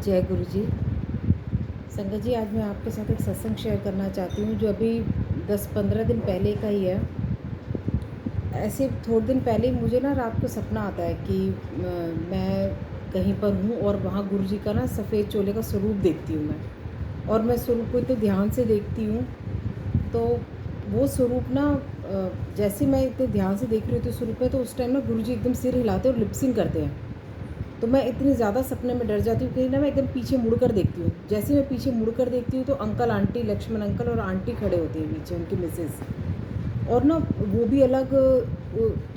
जय गुरु जी। संगत जी, आज मैं आपके साथ एक सत्संग शेयर करना चाहती हूँ जो अभी 10-15 दिन पहले का ही है। ऐसे थोड़े दिन पहले ही मुझे ना रात को सपना आता है कि मैं कहीं पर हूँ और वहाँ गुरु जी का ना सफ़ेद चोले का स्वरूप देखती हूँ मैं। और मैं स्वरूप को इतने ध्यान से देखती हूँ, तो वो स्वरूप ना जैसे मैं इतने ध्यान से देख रही होती हूँ स्वरूप में, तो उस टाइम ना गुरु जी एकदम सिर हिलाते और लिपसिंग करते हैं। तो मैं इतनी ज़्यादा सपने में डर जाती हूँ कि ना मैं एकदम पीछे मुड़ कर देखती हूँ। जैसे मैं पीछे मुड़ कर देखती हूँ तो अंकल आंटी, लक्ष्मण अंकल और आंटी खड़े होते हैं पीछे, उनकी मिसेस। और ना वो भी अलग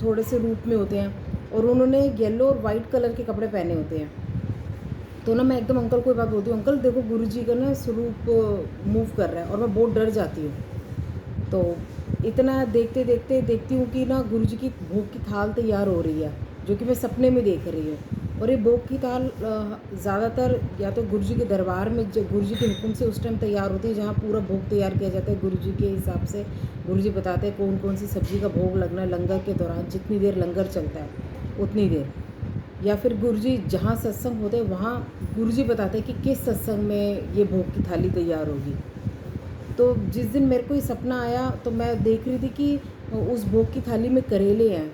थोड़े से रूप में होते हैं और उन्होंने येलो और वाइट कलर के कपड़े पहने होते हैं। तो ना मैं एकदम अंकल को एक बात बोलती हूँ, अंकल देखो गुरु जी का ना स्वरूप मूव कर रहा है, और मैं बहुत डर जाती हूँ। तो इतना देखते देखते देखती हूँ कि ना गुरु जी की भोग की थाल तैयार हो रही है, जो कि मैं सपने में देख रही हूँ। और ये भोग की थाल ज़्यादातर या तो गुरु जी के दरबार में, जो गुरु जी के हुक्म से उस टाइम तैयार होती है, जहाँ पूरा भोग तैयार किया जाता है गुरु जी के हिसाब से। गुरु जी बताते हैं कौन कौन सी सब्ज़ी का भोग लगना है लंगर के दौरान, जितनी देर लंगर चलता है उतनी देर। या फिर गुरु जी जहाँ सत्संग होते हैं वहाँ गुरु जी बताते हैं कि किस सत्संग में ये भोग की थाली तैयार होगी। तो जिस दिन मेरे को ये सपना आया तो मैं देख रही थी कि उस भोग की थाली में करेले हैं,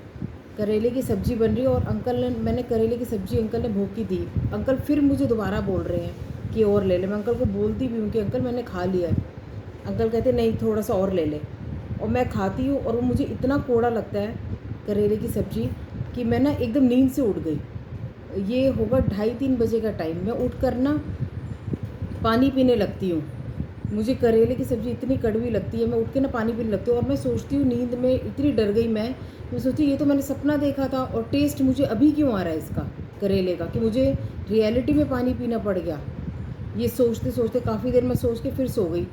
करेले की सब्ज़ी बन रही है, और अंकल ने, मैंने करेले की सब्ज़ी अंकल ने भोग की दी। अंकल फिर मुझे दोबारा बोल रहे हैं कि और ले ले। मैं अंकल को बोलती भी हूँ कि अंकल मैंने खा लिया है। अंकल कहते नहीं, थोड़ा सा और ले ले। और मैं खाती हूँ और वो मुझे इतना कौड़ा लगता है करेले की सब्ज़ी कि मैं ना एकदम नींद से उठ गई। ये होगा 2:30-3 बजे का टाइम। मैं उठ कर ना पानी पीने लगती हूँ। मुझे करेले की सब्ज़ी इतनी कड़वी लगती है, मैं उठ के ना पानी पीने लगती हूँ। और मैं सोचती हूँ, नींद में इतनी डर गई मैं सोचती हूँ ये तो मैंने सपना देखा था और टेस्ट मुझे अभी क्यों आ रहा है इसका, करेले का, कि मुझे रियलिटी में पानी पीना पड़ गया। ये सोचते सोचते काफ़ी देर मैं सोच के फिर सो गई।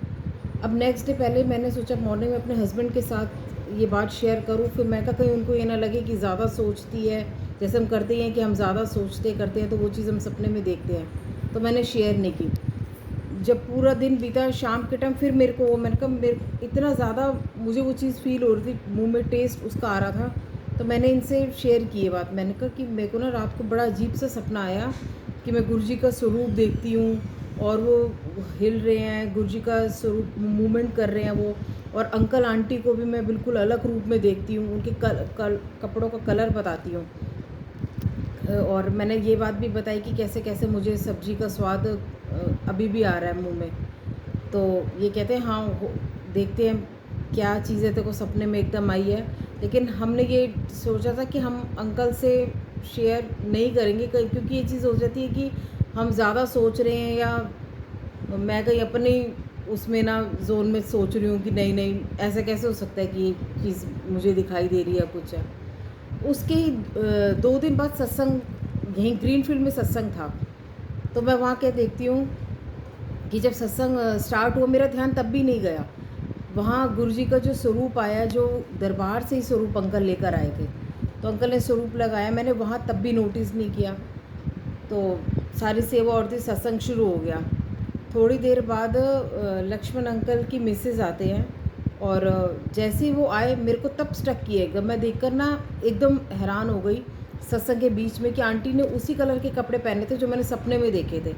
अब नेक्स्ट डे पहले मैंने सोचा मॉर्निंग में अपने हस्बैंड के साथ ये बात शेयर करूँ, फिर मैं कहा कहीं उनको ये ना लगे कि ज़्यादा सोचती है, जैसे हम करते हैं कि हम ज़्यादा सोचते करते हैं तो वो चीज़ हम सपने में देखते हैं। तो मैंने शेयर नहीं की। जब पूरा दिन बीता, शाम के टाइम फिर मेरे को, मैंने कहा मेरे इतना ज़्यादा मुझे वो चीज़ फ़ील हो रही थी, मुंह में टेस्ट उसका आ रहा था। तो मैंने इनसे शेयर की ये बात। मैंने कहा कि मेरे को ना रात को बड़ा अजीब सा सपना आया कि मैं गुरु जी का स्वरूप देखती हूँ और वो हिल रहे हैं, गुरु जी का स्वरूप मूवमेंट कर रहे हैं वो। और अंकल आंटी को भी मैं बिल्कुल अलग रूप में देखती हूँ, उनके कपड़ों का कलर बताती हूँ। और मैंने ये बात भी बताई कि कैसे कैसे मुझे सब्ज़ी का स्वाद अभी भी आ रहा है मुंह में। तो ये कहते हैं हाँ देखते हैं क्या चीज़ें तेरे को सपने में एकदम आई है। लेकिन हमने ये सोचा था कि हम अंकल से शेयर नहीं करेंगे क्योंकि ये चीज़ हो जाती है कि हम ज़्यादा सोच रहे हैं, या मैं कहीं अपने उसमें ना जोन में सोच रही हूँ कि नहीं नहीं ऐसा कैसे हो सकता है कि ये चीज़ मुझे दिखाई दे रही है कुछ है। उसके ही 2 दिन बाद सत्संग, यहीं ग्रीनफील्ड में सत्संग था। तो मैं वहाँ क्या देखती हूँ कि जब सत्संग स्टार्ट हुआ, मेरा ध्यान तब भी नहीं गया। वहाँ गुरु जी का जो स्वरूप आया, जो दरबार से ही स्वरूप अंकल लेकर आए थे, तो अंकल ने स्वरूप लगाया, मैंने वहाँ तब भी नोटिस नहीं किया। तो सारी सेवा और थी, सत्संग शुरू हो गया। थोड़ी देर बाद लक्ष्मण अंकल की मिसेज आते हैं, और जैसे ही वो आए मेरे को तब स्टक किएगा, मैं देखकर ना एकदम हैरान हो गई सत्संग के बीच में कि आंटी ने उसी कलर के कपड़े पहने थे जो मैंने सपने में देखे थे।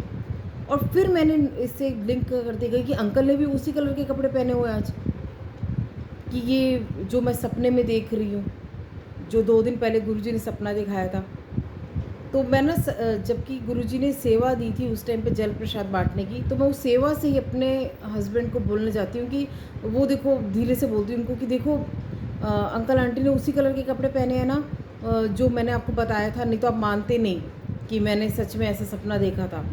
और फिर मैंने इससे लिंक करते गई कि अंकल ने भी उसी कलर के कपड़े पहने हुए आज, कि ये जो मैं सपने में देख रही हूँ, जो 2 दिन पहले गुरुजी ने सपना दिखाया था। तो मैं ना जबकि गुरुजी ने सेवा दी थी उस टाइम पे जल प्रसाद बांटने की, तो मैं उस सेवा से ही अपने हस्बैंड को बोलने जाती हूँ कि वो देखो, धीरे से बोलती हूँ उनको कि देखो अंकल आंटी ने उसी कलर के कपड़े पहने हैं ना, जो मैंने आपको बताया था, नहीं तो आप मानते नहीं कि मैंने सच में ऐसा सपना देखा था।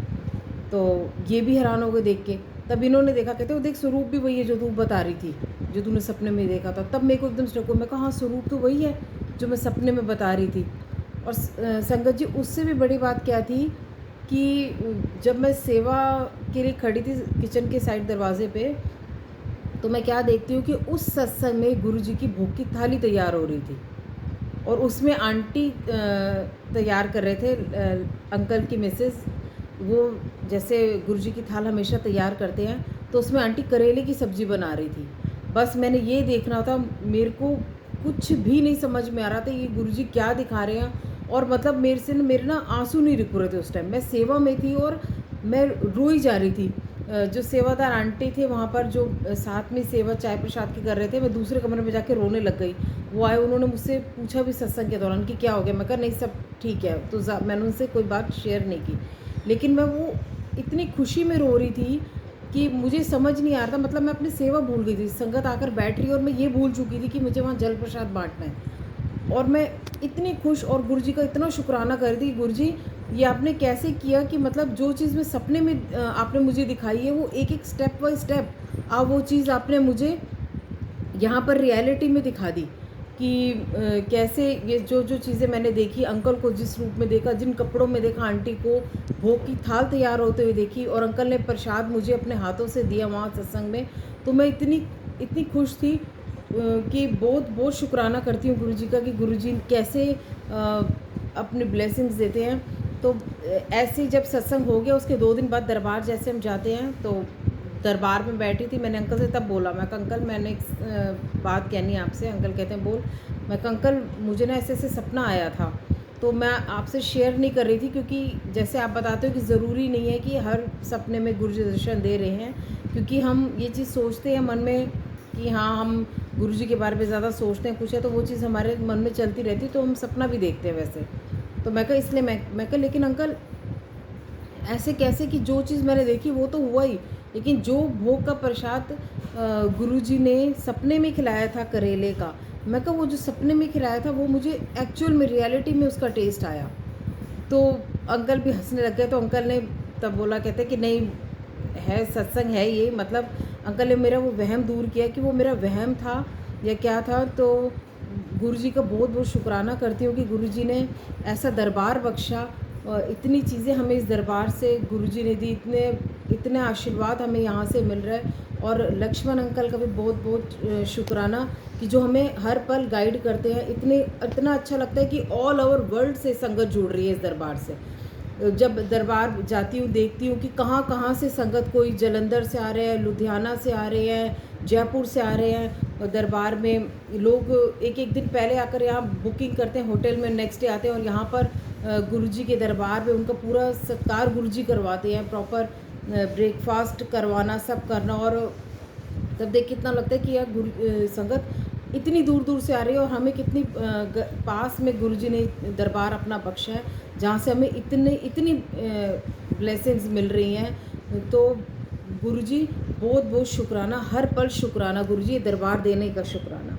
तो ये भी हैरान हो गए देख के। तब इन्होंने देखा, कहते वो देख स्वरूप भी वही है जो तू बता रही थी, जो तूने सपने में देखा था। तब मेरे को एकदम स्ट्रक हुआ, मैं कहा हाँ स्वरूप तो वही है जो मैं सपने में बता रही थी। और संगत जी, उससे भी बड़ी बात क्या थी कि जब मैं सेवा के लिए खड़ी थी किचन के साइड दरवाजे पे, तो मैं क्या देखती हूँ कि उस सत्संग में गुरु जी की भोग की थाली तैयार हो रही थी, और उसमें आंटी तैयार कर रहे थे, अंकल की मिसेस। वो जैसे गुरुजी की थाल हमेशा तैयार करते हैं, तो उसमें आंटी करेले की सब्ज़ी बना रही थी। बस मैंने ये देखना था, मेरे को कुछ भी नहीं समझ में आ रहा था ये गुरुजी क्या दिखा रहे हैं। और मतलब मेरे से मेरे ना आंसू नहीं रुक रहे थे उस टाइम, मैं सेवा में थी और मैं रोई जा रही थी। जो सेवादार आंटी थे वहाँ पर, जो साथ में सेवा चाय प्रसाद की कर रहे थे, मैं दूसरे कमरे में जाके रोने लग गई। वो आए, उन्होंने मुझसे पूछा भी सत्संग के दौरान कि क्या हो गया? मैं कहा नहीं, सब ठीक है। तो मैंने उनसे कोई बात शेयर नहीं की, लेकिन मैं वो इतनी खुशी में रो रही थी कि मुझे समझ नहीं आ रहा था, मतलब मैं अपनी सेवा भूल गई थी। संगत आकर बैठ रही है और मैं ये भूल चुकी थी कि मुझे वहाँ जल प्रसाद बाँटना है। और मैं इतनी खुश और गुरुजी का इतना शुक्राना कर रही थी, गुरुजी ये आपने कैसे किया कि मतलब जो चीज़ मैं सपने में आपने मुझे दिखाई है, वो एक-एक स्टेप बाय स्टेप वो चीज़ आपने मुझे यहाँ पर रियलिटी में दिखा दी कि कैसे ये जो चीज़ें मैंने देखी, अंकल को जिस रूप में देखा, जिन कपड़ों में देखा, आंटी को भोग की थाल तैयार होते हुए देखी, और अंकल ने प्रसाद मुझे अपने हाथों से दिया वहाँ सत्संग में। तो मैं इतनी इतनी खुश थी कि बहुत बहुत शुक्राना करती हूँ गुरुजी का कि गुरुजी कैसे अपने ब्लेसिंग्स देते हैं। तो ऐसे ही जब सत्संग हो गया, उसके 2 दिन बाद दरबार जैसे हम जाते हैं, तो दरबार में बैठी थी, मैंने अंकल से तब बोला, मैं कहा अंकल मैंने एक बात कहनी है आपसे। अंकल कहते हैं बोल। मैं कहा अंकल मुझे ना ऐसे-ऐसे सपना आया था, तो मैं आपसे शेयर नहीं कर रही थी, क्योंकि जैसे आप बताते हो कि ज़रूरी नहीं है कि हर सपने में गुरुजी दर्शन दे रहे हैं, क्योंकि हम ये चीज़ सोचते हैं मन में कि हाँ, हम गुरुजी के बारे में ज़्यादा सोचते हैं कुछ है, तो वो चीज़ हमारे मन में चलती रहती है, तो हम सपना भी देखते हैं वैसे। तो मैं कहा इसलिए मैं कहा लेकिन अंकल ऐसे कैसे कि जो चीज़ मैंने देखी वो तो हुआ ही, लेकिन जो भोग का प्रसाद गुरुजी ने सपने में खिलाया था करेले का, मैं कहा वो जो सपने में खिलाया था वो मुझे एक्चुअल में रियलिटी में उसका टेस्ट आया। तो अंकल भी हँसने लग गए। तो अंकल ने तब बोला, कहते कि नहीं है, सत्संग है ये, मतलब अंकल ने मेरा वो वहम दूर किया कि वो मेरा वहम था या क्या था। तो गुरुजी का बहुत बहुत शुक्राना करती हूँ कि गुरुजी ने ऐसा दरबार बख्शा, इतनी चीज़ें हमें इस दरबार से गुरुजी ने दी, इतने इतने आशीर्वाद हमें यहाँ से मिल रहा है। और लक्ष्मण अंकल का भी बहुत बहुत शुक्राना कि जो हमें हर पल गाइड करते हैं। इतना अच्छा लगता है कि ऑल ओवर वर्ल्ड से संगत जुड़ रही है इस दरबार से। जब दरबार जाती हूँ देखती हूँ कि कहाँ-कहाँ से संगत, कोई जालंधर से आ रहे हैं, लुधियाना से आ रहे हैं, जयपुर से आ रहे हैं। और दरबार में लोग एक-एक दिन पहले आकर यहाँ बुकिंग करते हैं होटल में, नेक्स्ट डे आते हैं और यहाँ पर गुरुजी के दरबार में उनका पूरा सत्कार गुरुजी करवाते हैं, प्रॉपर ब्रेकफास्ट करवाना, सब करना। और तब देख कितना लगता है कि यार संगत इतनी दूर दूर से आ रही है और हमें कितनी पास में गुरुजी ने दरबार अपना बख्शा है, जहाँ से हमें इतनी ब्लेसिंग्स मिल रही हैं। तो गुरुजी बहुत बहुत शुक्राना, हर पल शुक्राना गुरुजी, दरबार देने का शुक्राना।